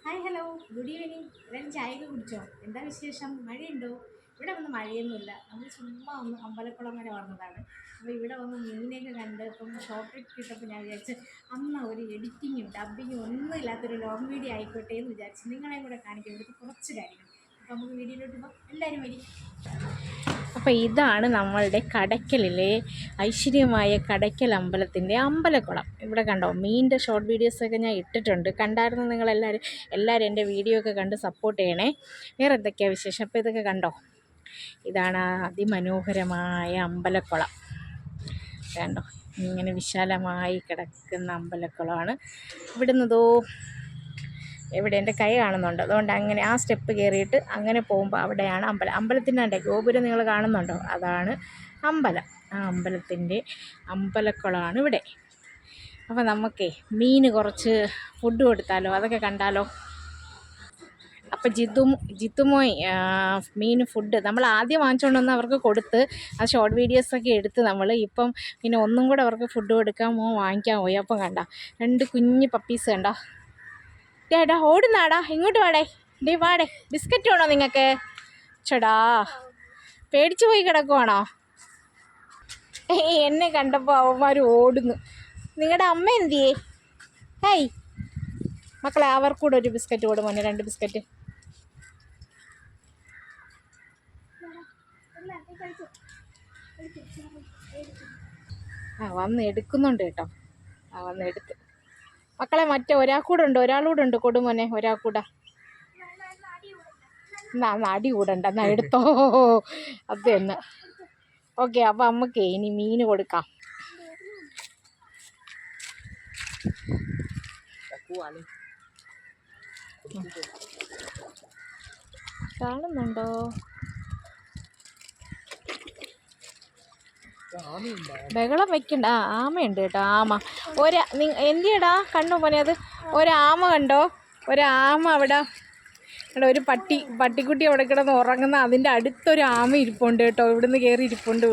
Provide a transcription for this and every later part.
Hi hello good evening. എല്ലാവരും ചായയൊക്കെ കുടിച്ചോ? എന്താ വിശേഷം? മഴയുണ്ടോ? ഇവിടെ വന്ന് മഴയൊന്നുമില്ല. നമ്മൾ ചുമ്മാ ഒന്ന് അമ്പലക്കുളം വരെ വന്നതാണ്. അപ്പോൾ ഇവിടെ വന്ന് മീനെയൊക്കെ കണ്ട് ഇപ്പം ഷോർട്ട് കിട്ടപ്പോൾ ഞാൻ വിചാരിച്ച് അന്ന് ഒരു എഡിറ്റിങ്ങും ഡബിങ്ങും ഒന്നും ഇല്ലാത്തൊരു ലോങ് വീഡിയോ ആയിക്കോട്ടെ എന്ന് വിചാരിച്ച് നിങ്ങളെയും കൂടെ കാണിക്കും ഇവിടുത്തെ കുറച്ച് കാര്യങ്ങൾ. അപ്പോൾ നമുക്ക് വീഡിയോയിലോട്ട് പോകാം. എല്ലാവരും വരി. അപ്പോൾ ഇതാണ് നമ്മളുടെ കടയ്ക്കലിലെ ഐശ്വര്യമായ കടയ്ക്കൽ അമ്പലത്തിൻ്റെ അമ്പലക്കുളം. ഇവിടെ കണ്ടോ, മീനിൻ്റെ ഷോർട്ട് വീഡിയോസൊക്കെ ഞാൻ ഇട്ടിട്ടുണ്ട്. കണ്ടായിരുന്നു എല്ലാവരും എൻ്റെ വീഡിയോ ഒക്കെ കണ്ട് സപ്പോർട്ട് ചെയ്യണേ. വേറെ എന്തൊക്കെയാണ് വിശേഷം? അപ്പോൾ ഇതൊക്കെ കണ്ടോ, ഇതാണ് അതിമനോഹരമായ അമ്പലക്കുളം. കണ്ടോ, ഇങ്ങനെ വിശാലമായി കിടക്കുന്ന അമ്പലക്കുളമാണ്. ഇവിടുന്നതോ എവിടെ എൻ്റെ കൈ കാണുന്നുണ്ട്, അതുകൊണ്ട് അങ്ങനെ ആ സ്റ്റെപ്പ് കയറിയിട്ട് അങ്ങനെ പോകുമ്പോൾ അവിടെയാണ് അമ്പലത്തിൻ്റെ ഗോപുരം നിങ്ങൾ കാണുന്നുണ്ടോ, അതാണ് അമ്പലം. ആ അമ്പലത്തിൻ്റെ അമ്പലക്കുളമാണ് ഇവിടെ. അപ്പോൾ നമുക്കേ മീന് കുറച്ച് ഫുഡ് കൊടുത്താലോ, അതൊക്കെ കണ്ടാലോ? അപ്പോൾ ജിത്തുമോയ് മീൻ ഫുഡ് നമ്മൾ ആദ്യം വാങ്ങിച്ചുകൊണ്ട് വന്ന് അവർക്ക് കൊടുത്ത് ആ ഷോർട്ട് വീഡിയോസൊക്കെ എടുത്ത് നമ്മൾ ഇപ്പം പിന്നെ ഒന്നും കൂടെ അവർക്ക് ഫുഡ് കൊടുക്കാമോ വാങ്ങിക്കാൻ പോയി. അപ്പം കണ്ട 2 കുഞ്ഞ് പപ്പീസ് കണ്ടോ. ഡേടാ ഓടുന്നാടാ, ഇങ്ങോട്ട് വാടേ, വാടേ. ബിസ്ക്കറ്റ് വേണോ നിങ്ങൾക്ക്? ചേടാ പേടിച്ചു പോയി കിടക്കുവാണോ? എന്നെ കണ്ടപ്പോൾ അവന്മാർ ഓടുന്നു. നിങ്ങളുടെ അമ്മ എന്തിയേ? ഹേയ് മക്കളെ, അവർക്കൂടെ ഒരു ബിസ്ക്കറ്റ് കൊടു മോനെ, 2 ബിസ്ക്കറ്റ്. വന്ന് എടുക്കുന്നുണ്ട് കേട്ടോ. വന്ന് എടുത്ത് മക്കളെ. മറ്റേ ഒരാൾക്കൂടെ ഉണ്ട് കൊടുമോനെ, ഒരാൾക്കൂടെ. എന്നാ അടി കൂടണ്ട, എന്നാ എടുത്തോ. അത് തന്നെ. ഓക്കെ, അപ്പം അമ്മക്കേ ഇനി മീൻ കൊടുക്കാം. കാണുന്നുണ്ടോ? ബഹളം വെക്കണ്ട. ആമയുണ്ട് കേട്ടോ, ആമ. എന്തിയടാ കണ്ണു പോലെ അത്? ഒരാമ കണ്ടോ? ഒരാമ അവിടെ ഒരു പട്ടിക്കുട്ടി അവിടെ കിടന്ന് ഉറങ്ങുന്ന അതിൻ്റെ അടുത്തൊരു ആമ ഇരിപ്പുണ്ട് കേട്ടോ. ഇവിടുന്ന് കയറി ഇരിപ്പുണ്ട്.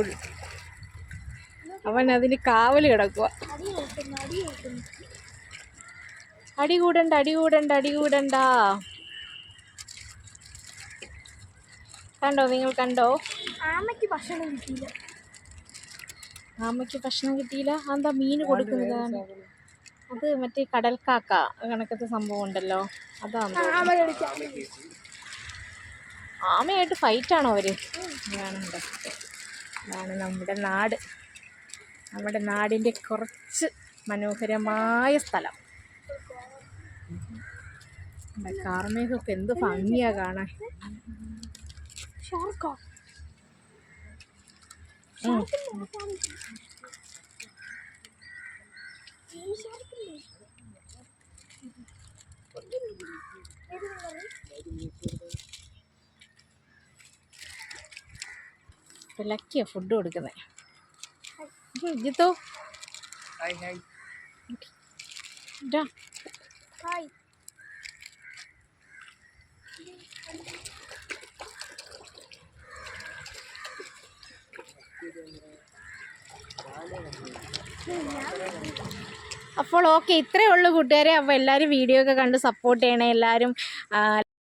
അവൻ അതിന് കാവൽ കിടക്കുക. അടി കൂടണ്ട. കണ്ടോ, നിങ്ങൾ കണ്ടോ? ആമയ്ക്ക് ഭക്ഷണം കിട്ടിയില്ല. അതെന്താ മീൻ കൊടുക്കുന്നതാണ്? അത് മറ്റേ കടൽക്കാക്ക കണക്കത്തെ സംഭവം ഉണ്ടല്ലോ, അതാണ്. ആമയായിട്ട് ഫൈറ്റാണോ അവർ? ഇതാണ് നമ്മുടെ നാടിൻ്റെ കുറച്ച് മനോഹരമായ സ്ഥലം. കാർമേഘമൊക്കെ എന്ത് ഭംഗിയാ കാണാൻ. ലക്കിയാ ഫുഡ് കൊടുക്കുന്നത്. ജിത്തോ അപ്പോൾ ഓക്കെ, ഇത്രയേ ഉള്ളൂ കൂട്ടുകാരെ. അപ്പോൾ എല്ലാവരും വീഡിയോ ഒക്കെ കണ്ട് സപ്പോർട്ട് ചെയ്യണേ. എല്ലാവരും